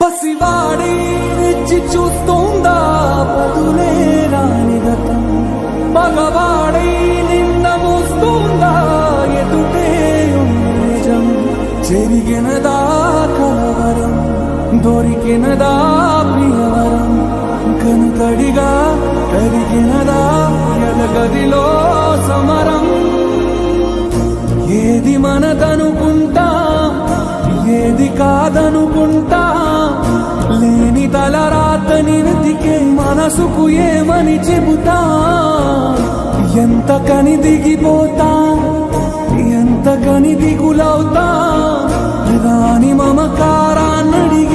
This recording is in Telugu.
పసివాడి రెచ్చి చూస్తోందా బదులే రాని గతం, మగవాడై నిన్న మోస్తోందా ఎదుటే నిజం. జరిగినదా కలవరం, దొరికినదా ప్రియవరం, కనుతడిగా కరిగినదా ఎదగదిలో సమరం. ఏది మనదనుకుంటా, ఏది కాదనుకుంటా, లేని తలరాతని వెతికే మనసుకు ఏమని చెబుతా. ఎంత కని దిగిపోతా, ఎంత కని దిగులవుతా, రాని మమకారాన్నడిగి